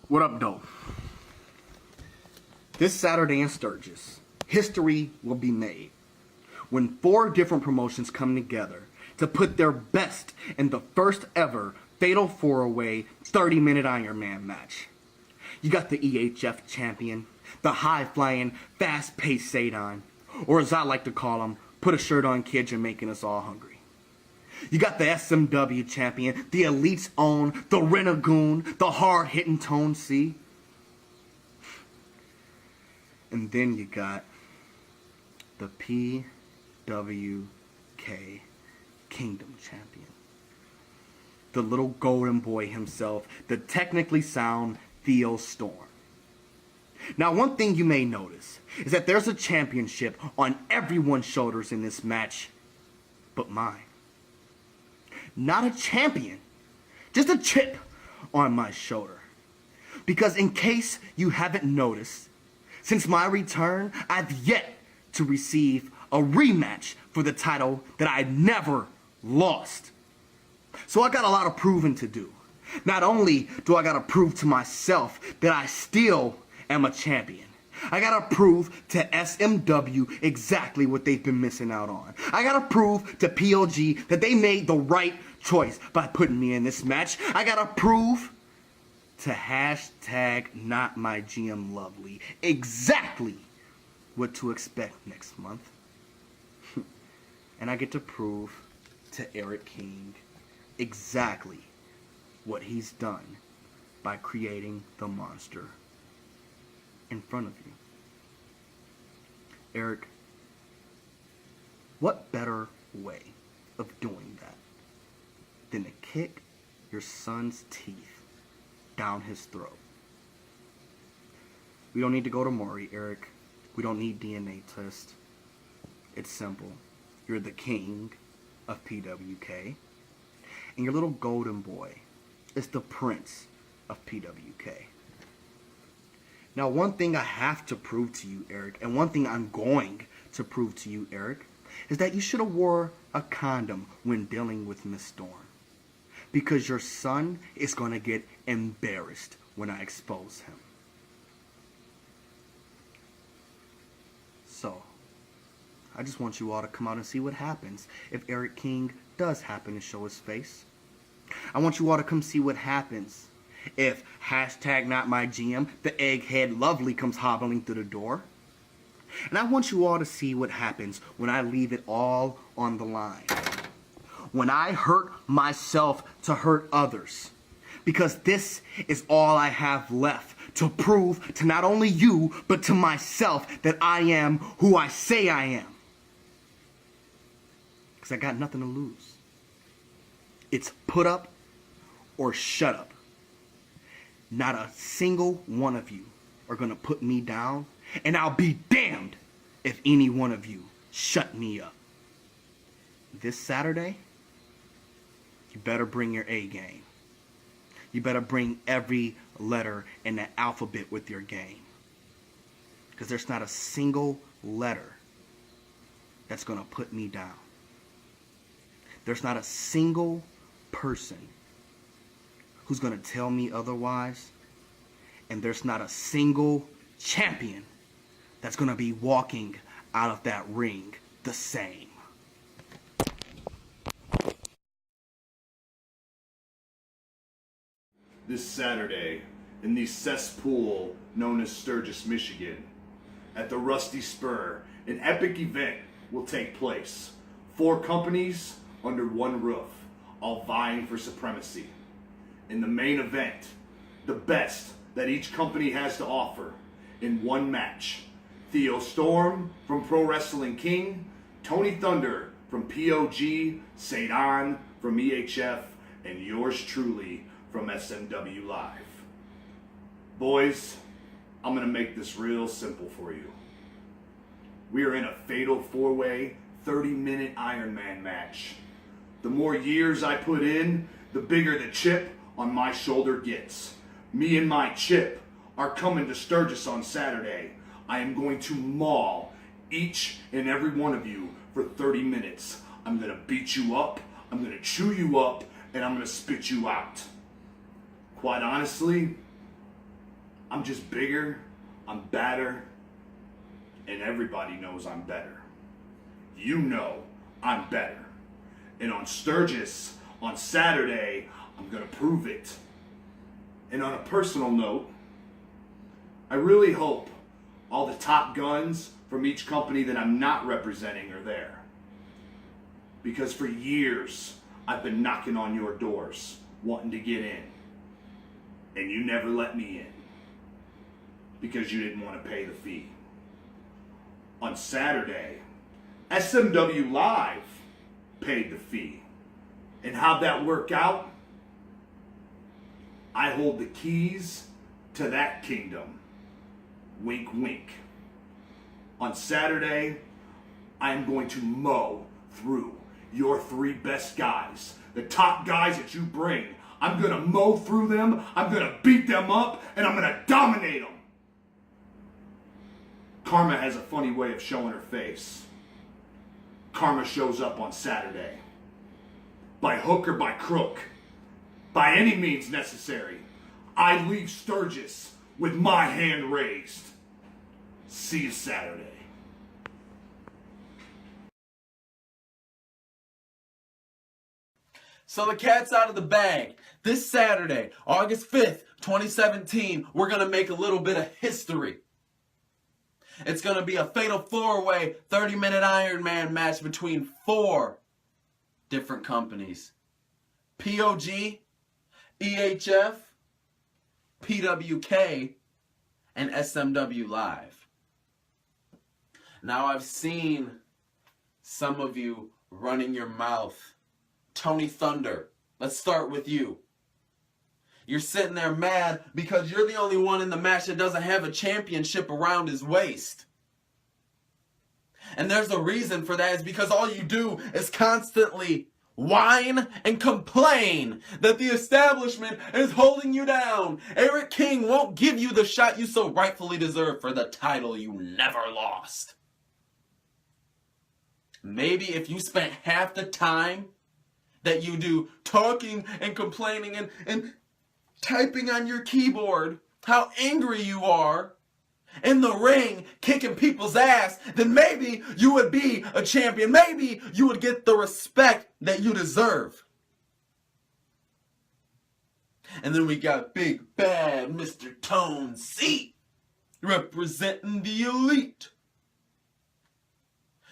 What up, though? This Saturday in Sturgis, history will be made when 4 different promotions come together to put their best in the first ever Fatal 4-Way 30-minute Iron Man match. You got the EHF champion, the high-flying, fast-paced Sadon, or as I like to call him, put a shirt on kid, you're making us all hungry. You got the SMW champion, the Elite's own, the Renegoon, the hard-hitting Tone C. And then you got the PWK Kingdom champion. The little golden boy himself, the technically sound Theo Storm. Now, one thing you may notice is that there's a championship on everyone's shoulders in this match, but mine. Not a champion, just a chip on my shoulder. Because in case you haven't noticed, since my return, I've yet to receive a rematch for the title that I never lost. So I got a lot of proving to do. Not only do I gotta prove to myself that I still am a champion, I gotta prove to SMW exactly what they've been missing out on. I gotta prove to PLG that they made the right choice by putting me in this match. I gotta prove to #NotMyGMLovely exactly what to expect next month. And I get to prove to Eric King exactly what he's done by creating the monster in front of you. Eric, what better way of doing that than to kick your son's teeth down his throat? We don't need to go to Maury, Eric. We don't need DNA test. It's simple. You're the king of PWK, and your little golden boy is the prince of PWK. Now, one thing I have to prove to you, Eric, and one thing I'm going to prove to you, Eric, is that you should have wore a condom when dealing with Miss Storm. Because your son is going to get embarrassed when I expose him. So, I just want you all to come out and see what happens if Eric King does happen to show his face. I want you all to come see what happens if #NotMyGM, the egghead lovely, comes hobbling through the door. And I want you all to see what happens when I leave it all on the line. When I hurt myself to hurt others. Because this is all I have left to prove to not only you, but to myself that I am who I say I am. Because I got nothing to lose. It's put up or shut up. Not a single one of you are going to put me down, and I'll be damned if any one of you shut me up. This Saturday, you better bring your A game. You better bring every letter in the alphabet with your game. Because there's not a single letter that's going to put me down. There's not a single person who's going to tell me otherwise. And there's not a single champion that's going to be walking out of that ring the same. This Saturday, in the cesspool known as Sturgis, Michigan, at the Rusty Spur, an epic event will take place. 4 companies under one roof, all vying for supremacy. In the main event, the best that each company has to offer in one match. Theo Storm from Pro Wrestling King, Tony Thunder from POG, Sadon from EHF, and yours truly from SMW Live. Boys, I'm going to make this real simple for you. We are in a fatal 4-way, 30-minute Iron Man match. The more years I put in, the bigger the chip on my shoulder gets. Me and my chip are coming to Sturgis on Saturday. I am going to maul each and every one of you for 30 minutes. I'm going to beat you up, I'm going to chew you up, and I'm going to spit you out. Quite honestly, I'm just bigger, I'm badder, and everybody knows I'm better. You know I'm better. And on Sturgis, on Saturday, I'm going to prove it. And on a personal note, I really hope all the top guns from each company that I'm not representing are there. Because for years, I've been knocking on your doors, wanting to get in. And you never let me in. Because you didn't want to pay the fee. On Saturday, SMW Live paid the fee. And how'd that work out? I hold the keys to that kingdom. Wink, wink. On Saturday, I am going to mow through your 3 best guys. The top guys that you bring. I'm going to mow through them. I'm going to beat them up. And I'm going to dominate them. Karma has a funny way of showing her face. Karma shows up on Saturday. By hook or by crook. By any means necessary. I leave Sturgis with my hand raised. See you Saturday. So the cat's out of the bag. This Saturday, August 5th, 2017, we're going to make a little bit of history. It's going to be a fatal 4-way 30-minute Iron Man match between 4 different companies. POG, EHF, PWK, and SMW Live. Now I've seen some of you running your mouth. Tony Thunder, let's start with you. You're sitting there mad because you're the only one in the match that doesn't have a championship around his waist. And there's a reason for that. It's because all you do is constantly whine and complain that the establishment is holding you down. Eric King won't give you the shot you so rightfully deserve for the title you never lost. Maybe if you spent half the time that you do talking and complaining and typing on your keyboard how angry you are in the ring kicking people's ass, then maybe you would be a champion. Maybe you would get the respect that you deserve. And then we got big bad Mr. Tone C representing the elite.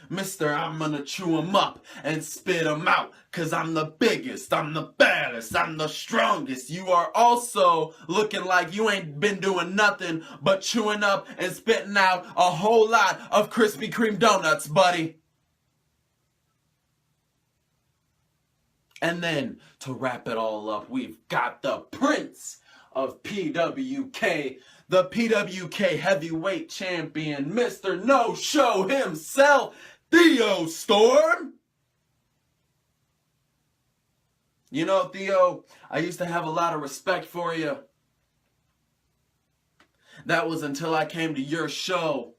Mr. I'm gonna chew him up and spit him out, 'cause I'm the biggest, I'm the baddest, I'm the strongest. You are also looking like you ain't been doing nothing but chewing up and spitting out a whole lot of Krispy Kreme donuts, buddy. And then, to wrap it all up, we've got the Prince of PWK, the PWK Heavyweight Champion, Mr. No-Show himself, Theo Storm. You know, Theo, I used to have a lot of respect for you. That was until I came to your show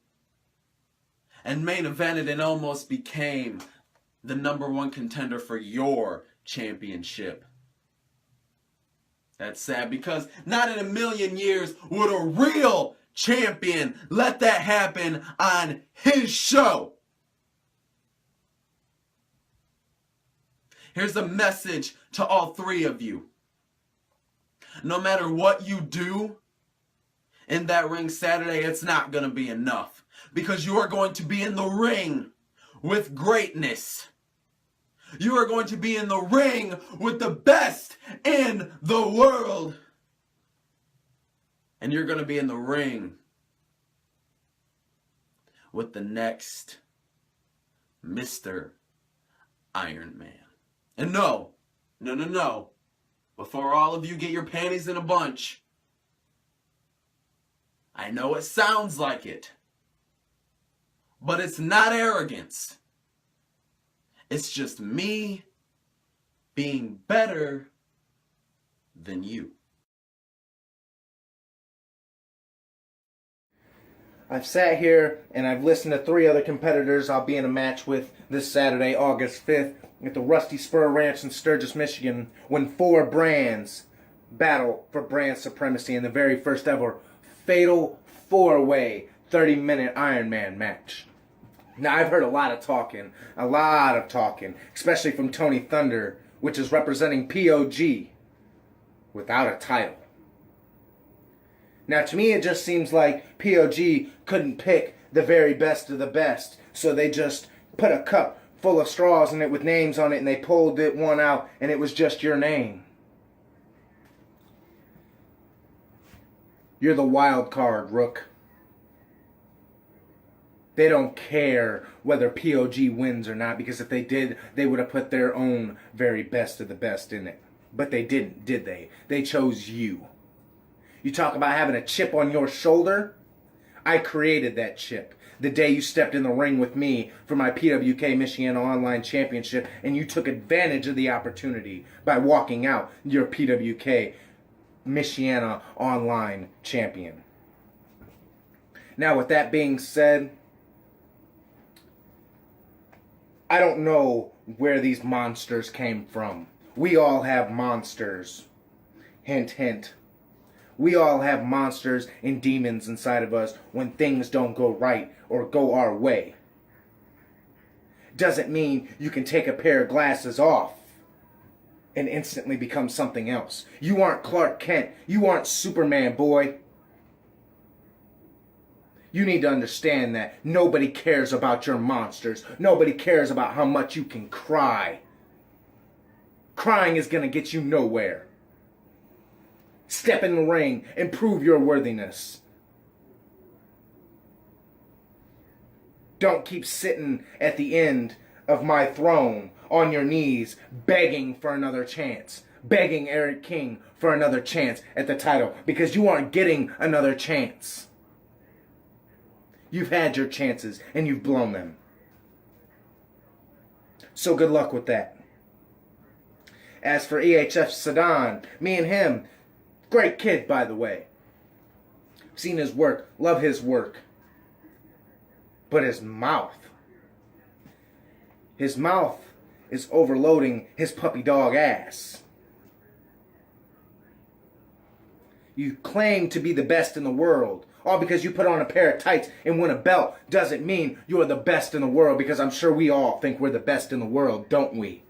and main evented and almost became the #1 contender for your championship. That's sad, because not in a million years would a real champion let that happen on his show. Here's a message to all 3 of you. No matter what you do in that ring Saturday, it's not going to be enough, because you are going to be in the ring with greatness. You are going to be in the ring with the best in the world. And you're going to be in the ring with the next Mr. Iron Man. And no. Before all of you get your panties in a bunch, I know it sounds like it, but it's not arrogance. It's just me being better than you. I've sat here and I've listened to 3 other competitors I'll be in a match with this Saturday, August 5th, at the Rusty Spur Ranch in Sturgis, Michigan, when 4 brands battle for brand supremacy in the very first ever fatal 4-way 30-minute Iron Man match. Now, I've heard a lot of talking, especially from Tony Thunder, which is representing POG without a title. Now, to me, it just seems like POG couldn't pick the very best of the best, so they just put a cup full of straws in it with names on it, and they pulled it one out, and it was just your name. You're the wild card, Rook. They don't care whether POG wins or not, because if they did, they would have put their own very best of the best in it. But they didn't, did they? They chose you. You talk about having a chip on your shoulder? I created that chip the day you stepped in the ring with me for my PWK Michiana Online Championship, and you took advantage of the opportunity by walking out your PWK Michiana Online Champion. Now, with that being said, I don't know where these monsters came from. We all have monsters. Hint, hint. We all have monsters and demons inside of us when things don't go right or go our way. Doesn't mean you can take a pair of glasses off and instantly become something else. You aren't Clark Kent. You aren't Superman, boy. You need to understand that nobody cares about your monsters. Nobody cares about how much you can cry. Crying is going to get you nowhere. Step in the ring and prove your worthiness. Don't keep sitting at the end of my throne on your knees begging for another chance. Begging Eric King for another chance at the title, because you aren't getting another chance. You've had your chances and you've blown them. So good luck with that. As for EHF Sadon, me and him, great kid, by the way. Seen his work, love his work. But his mouth is overloading his puppy dog ass. You claim to be the best in the world. All because you put on a pair of tights and win a belt doesn't mean you're the best in the world, because I'm sure we all think we're the best in the world, don't we?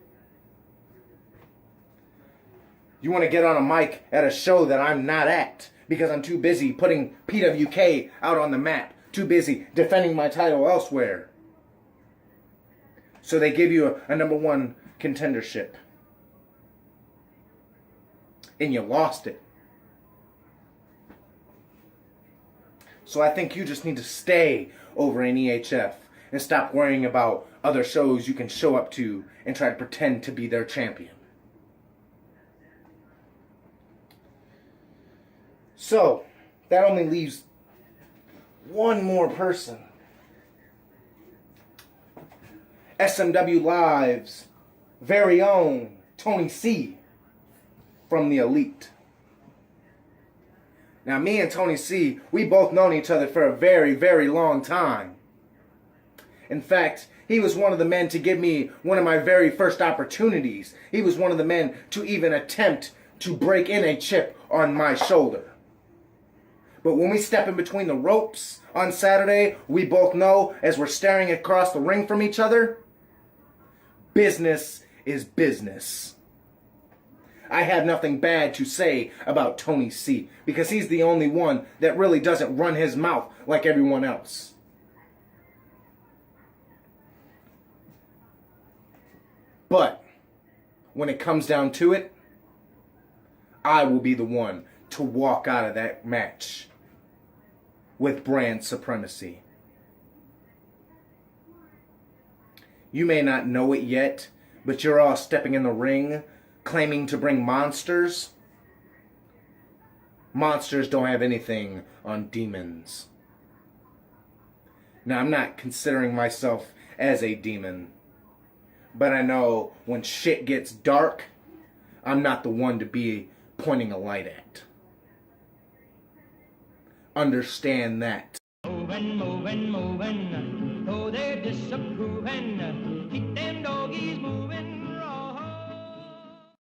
You want to get on a mic at a show that I'm not at because I'm too busy putting PWK out on the map, too busy defending my title elsewhere. So they give you a number one contendership. And you lost it. So I think you just need to stay over in EHF and stop worrying about other shows you can show up to and try to pretend to be their champion. So, that only leaves one more person. SMW Live's very own Tony C from the Elite. Now, me and Tony C, we both known each other for a very, very long time. In fact, he was one of the men to give me one of my very first opportunities. He was one of the men to even attempt to break in a chip on my shoulder. But when we step in between the ropes on Saturday, we both know, as we're staring across the ring from each other, business is business. I have nothing bad to say about Tony C, because he's the only one that really doesn't run his mouth like everyone else. But when it comes down to it, I will be the one to walk out of that match with brand supremacy. You may not know it yet, but you're all stepping in the ring claiming to bring monsters. Monsters don't have anything on demons. Now, I'm not considering myself as a demon, but I know when shit gets dark, I'm not the one to be pointing a light at. Understand that. Moving, moving, moving.